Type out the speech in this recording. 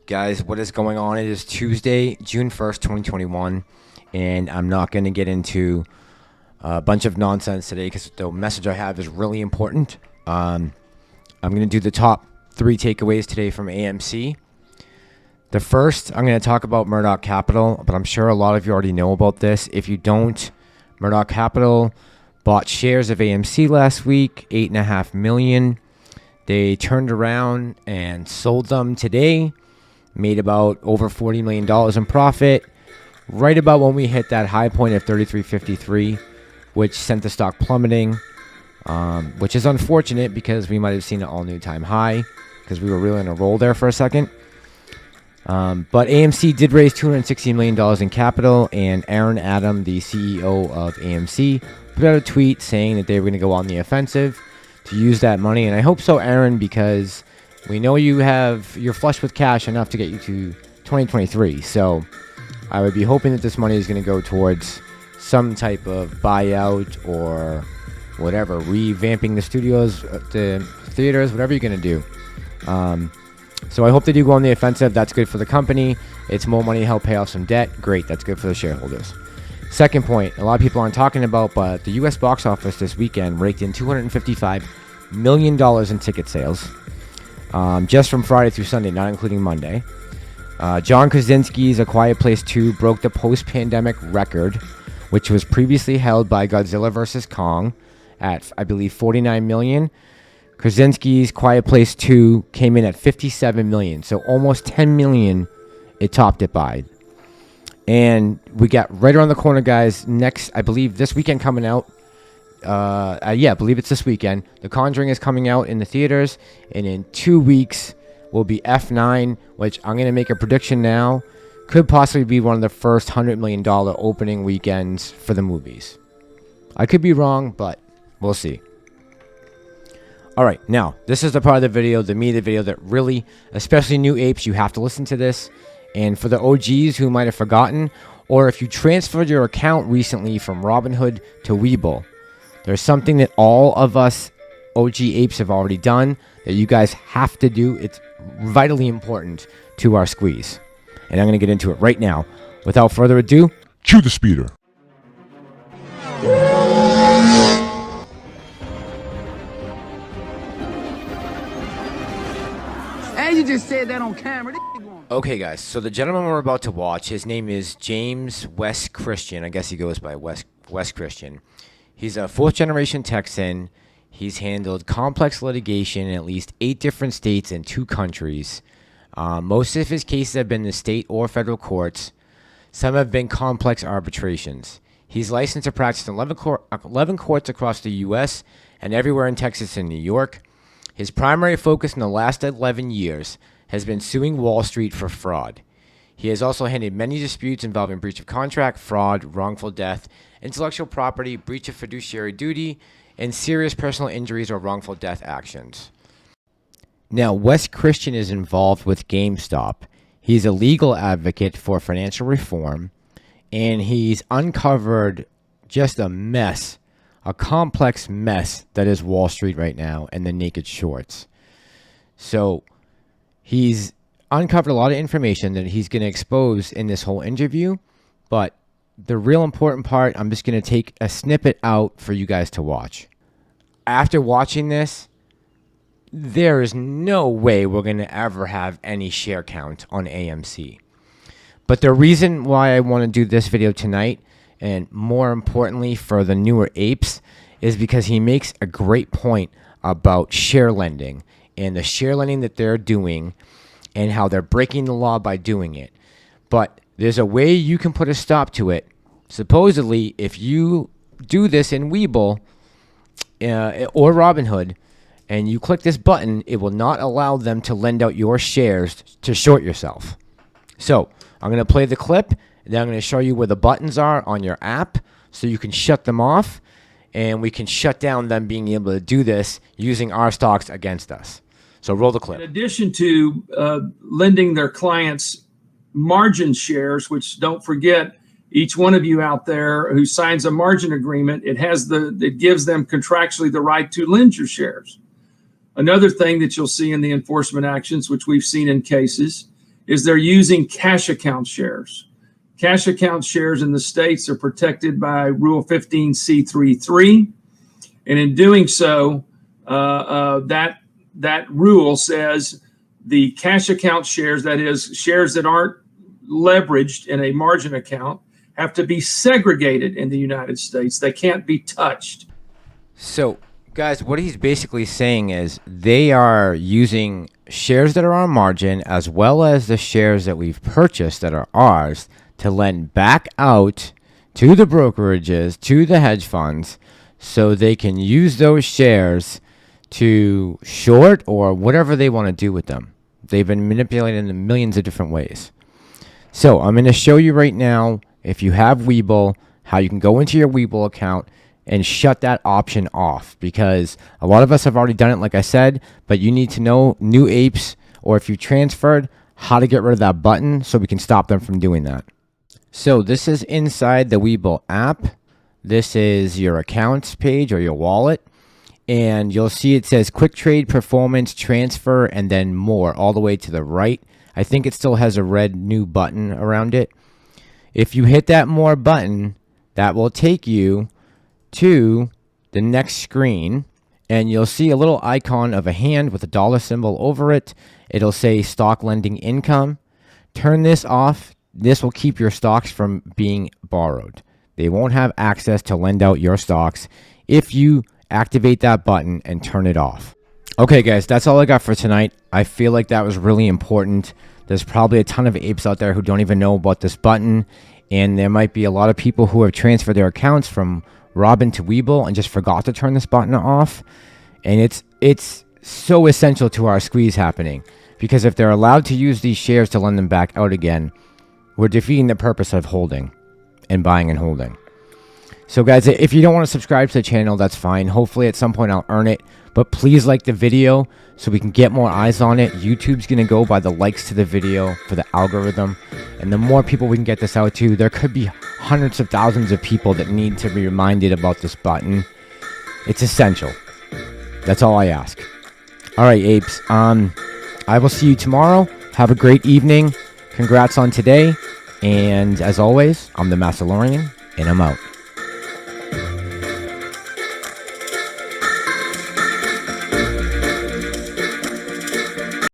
Guys, what is going on? It is Tuesday, June 1st, 2021, and I'm not going to get into a bunch of nonsense today because the message I have is really important. I'm going to do the top 3 takeaways today from AMC. The first, I'm going to talk about Murdoch Capital, but I'm sure a lot of you already know about this. If you don't, Murdoch Capital bought shares of AMC last week, 8.5 million. They turned around and sold them today. Made about over $40 million in profit, right about when we hit that high point of 33.53, which sent the stock plummeting, which is unfortunate because we might have seen an all-new-time high because we were really in a roll there for a second. But AMC did raise $260 million in capital, and Aaron Adam, the CEO of AMC, put out a tweet saying that they were going to go on the offensive to use that money. And I hope so, Aaron, because we know you're flush with cash enough to get you to 2023. So I would be hoping that this money is going to go towards some type of buyout or whatever, revamping the studios, the theaters, whatever you're going to do. So I hope they do go on the offensive. That's good for the company. It's more money to help pay off some debt. Great. That's good for the shareholders. Second point, a lot of people aren't talking about, but the U.S. box office this weekend raked in $255 million in ticket sales. Just from Friday through Sunday, not including Monday. John Krasinski's A Quiet Place 2 broke the post-pandemic record, which was previously held by Godzilla vs. Kong at, I believe, 49 million. Krasinski's Quiet Place 2 came in at 57 million, so almost 10 million it topped it by. And we got right around the corner, guys. Next, I believe this weekend coming out. I believe it's this weekend. The Conjuring is coming out in the theaters, and in 2 weeks will be F9, which I'm going to make a prediction now. Could possibly be one of the first $100 million opening weekends for the movies. I could be wrong, but we'll see. Alright, now, this is the part of the video, the meat of the video that really, especially new apes, you have to listen to this. And for the OGs who might have forgotten, or if you transferred your account recently from Robinhood to Webull, there's something that all of us OG apes have already done that you guys have to do. It's vitally important to our squeeze. And I'm going to get into it right now. Without further ado, chew the speeder. And you just said that on camera. Okay, guys, so the gentleman we're about to watch, his name is James West Christian. I guess he goes by West Christian. He's a 4th-generation Texan. He's handled complex litigation in at least 8 different states and 2 countries. Most of his cases have been in the state or federal courts. Some have been complex arbitrations. He's licensed to practice in 11 courts across the U.S. and everywhere in Texas and New York. His primary focus in the last 11 years has been suing Wall Street for fraud. He has also handled many disputes involving breach of contract, fraud, wrongful death, intellectual property, breach of fiduciary duty, and serious personal injuries or wrongful death actions. Now, West Christian is involved with GameStop. He's a legal advocate for financial reform, and he's uncovered just a mess, a complex mess that is Wall Street right now and the naked shorts. So he's uncovered a lot of information that he's going to expose in this whole interview, but the real important part, I'm just going to take a snippet out for you guys to watch. After watching this, there is no way we're going to ever have any share count on AMC. But the reason why I want to do this video tonight, and more importantly for the newer apes, is because he makes a great point about share lending and the share lending that they're doing and how they're breaking the law by doing it. But there's a way you can put a stop to it. Supposedly, if you do this in Webull or Robinhood, and you click this button, it will not allow them to lend out your shares to short yourself. So I'm going to play the clip, and then I'm going to show you where the buttons are on your app so you can shut them off, and we can shut down them being able to do this using our stocks against us. So roll the clip. In addition to lending their clients margin shares, which don't forget, each one of you out there who signs a margin agreement, it gives them contractually the right to lend your shares. Another thing that you'll see in the enforcement actions, which we've seen in cases, is they're using cash account shares. Cash account shares in the States are protected by Rule 15C33. And in doing so, that rule says the cash account shares, that is, shares that aren't leveraged in a margin account, have to be segregated in the United States. They can't be touched. So, guys, what he's basically saying is they are using shares that are on margin as well as the shares that we've purchased that are ours to lend back out to the brokerages, to the hedge funds, so they can use those shares to short or whatever they want to do with them. They've been manipulated in millions of different ways. So I'm going to show you right now, if you have Webull, how you can go into your Webull account and shut that option off, because a lot of us have already done it, like I said, but you need to know, new apes, or if you transferred, how to get rid of that button so we can stop them from doing that. So this is inside the Webull app. This is your accounts page or your wallet, and you'll see it says quick trade, performance, transfer, and then more all the way to the right. I think it still has a red new button around it. If you hit that more button, that will take you to the next screen, and you'll see a little icon of a hand with a dollar symbol over it. It'll say stock lending income. Turn this off. This will keep your stocks from being borrowed. They won't have access to lend out your stocks if you activate that button and turn it off. Okay, guys, that's all I got for tonight. I feel like that was really important. There's probably a ton of apes out there who don't even know about this button, and there might be a lot of people who have transferred their accounts from Robin to Webull and just forgot to turn this button off. And it's so essential to our squeeze happening, because if they're allowed to use these shares to lend them back out again, we're defeating the purpose of holding and buying and holding. So guys, if you don't want to subscribe to the channel, that's fine. Hopefully at some point I'll earn it, but please like the video so we can get more eyes on it. YouTube's going to go by the likes to the video for the algorithm, and the more people we can get this out to, there could be hundreds of thousands of people that need to be reminded about this button. It's essential. That's all I ask. All right, apes. I will see you tomorrow. Have a great evening. Congrats on today. And as always, I'm the Masterlorian, and I'm out.